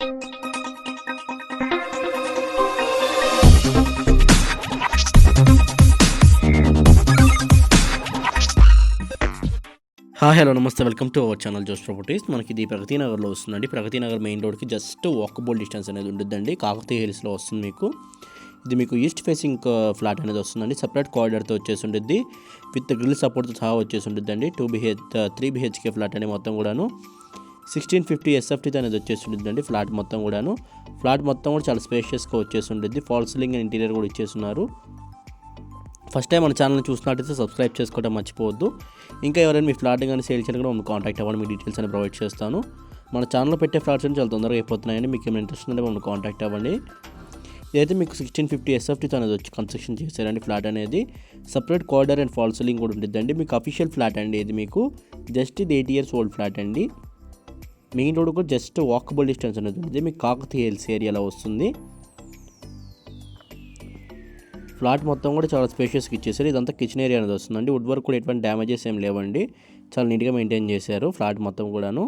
Hello నమస్తే, welcome to our channel జోస్ properties. మనకి ఇది ప్రగతి నగర్లో వస్తుందండి. ప్రగతి నగర్ మెయిన్ రోడ్కి జస్ట్ వాకబుల్ డిస్టెన్స్ అనేది ఉంటుందండి. కాకతీయ హిల్స్లో వస్తుంది మీకు. ఇది మీకు ఈస్ట్ ఫేసింగ్ ఫ్లాట్ అనేది వస్తుందండి. సపరేట్ కారిడార్తో వచ్చేసి ఉంటుంది, విత్ గ్రిల్ సపోర్ట్తో సహా వచ్చేసి ఉంటుందండి. 3 BHK ఫ్లాట్ అని మొత్తం కూడాను 1650 SFT అనేది వచ్చేసి ఉంటుందండి. ఫ్లాట్ మొత్తం కూడా చాలా స్పేషియస్గా వచ్చేసి ఉంటుంది. ఫాల్ సీలింగ్ అండ్ ఇంటీరియర్ కూడా ఇచ్చేస్తున్నారు. ఫస్ట్ టైం మన ఛానల్ని చూసినట్టయితే సబ్స్క్రైబ్ చేసుకోవడం మర్చిపోవద్దు. ఇంకా ఎవరైనా మీ ఫ్లాట్ కానీ సేల్ చేయాలి కూడా మమ్మల్ని కాంటాక్ట్ అవ్వండి, మీ డీటెయిల్స్ అని ప్రొవైడ్ చేస్తాను. మన ఛానల్లో పెట్టే ఫ్లాట్స్ చాలా తొందరగా అయిపోతున్నాయండి. మీకు ఏమైనా ఇంట్రెస్ట్ ఉంటే మమ్మల్ని కాంటాక్ట్ అవ్వండి. ఇదైతే మీకు 1650 SFTతో అనేది వచ్చి కన్స్ట్రక్షన్ చేశారండి. ఫ్లాట్ అనేది separate corridor and fall ceiling కూడా ఉంటుందండి. మీకు అఫీషియల్ ఫ్లాట్ అండి. ఇది మీకు జస్ట్ ఇది 8 years ఓల్డ్ ఫ్లాట్ అండి. మెయిన్ రోడ్ కూడా జస్ట్ వాకబుల్ డిస్టెన్స్ అనేది ఉంటుంది. మీకు కాకతీయ హిల్స్ ఏరియాలో వస్తుంది. ఫ్లాట్ మొత్తం కూడా చాలా స్పేషియస్గా ఇచ్చేసారు. ఇదంతా కిచెన్ ఏరియా అనేది వస్తుందండి. వుడ్ వర్క్ కూడా ఎటువంటి డ్యామేజెస్ ఏం లేవండి. చాలా నీట్గా మెయింటైన్ చేశారు ఫ్లాట్ మొత్తం కూడాను.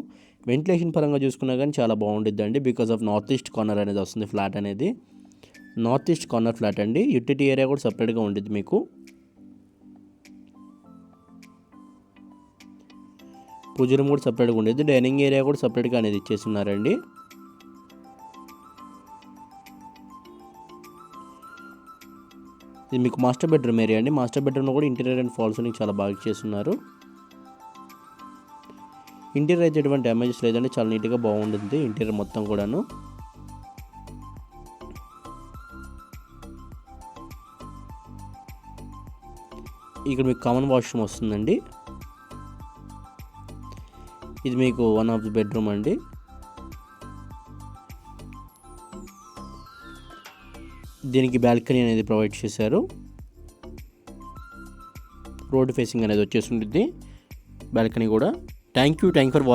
వెంటిలేషన్ పరంగా చూసుకున్నా కానీ చాలా బాగుంటుందండి. Because of north east corner అనేది వస్తుంది ఫ్లాట్ అనేది. నార్త్ ఈస్ట్ కార్నర్ ఫ్లాట్ అండి. యూటిలిటీ ఏరియా కూడా సపరేట్గా ఉంటుంది మీకు. పూజ రూమ్ కూడా సపరేట్గా ఉండేది. డైనింగ్ ఏరియా కూడా సపరేట్గా అనేది ఇచ్చేస్తున్నారండి. ఇది మీకు మాస్టర్ బెడ్రూమ్ ఏరియా అండి. మాస్టర్ బెడ్రూమ్లో కూడా ఇంటీరియర్ అండ్ ఫాల్ సీలింగ్ చాలా బాగా చేస్తున్నారు. ఇంటీరియర్ అయితే ఎటువంటి డ్యామేజెస్ లేదండి. చాలా నీట్గా బాగుంటుంది ఇంటీరియర్ మొత్తం కూడాను. ఇక్కడ మీకు కామన్ వాష్రూమ్ వస్తుందండి. ఇది మీకు వన్ ఆఫ్ ది బెడ్రూమ్ అండి. దీనికి బాల్కనీ అనేది ప్రొవైడ్ చేశారు. రోడ్ ఫేసింగ్ అనేది వచ్చేసి ఉంటుంది బాల్కనీ కూడా. Thank you for watching.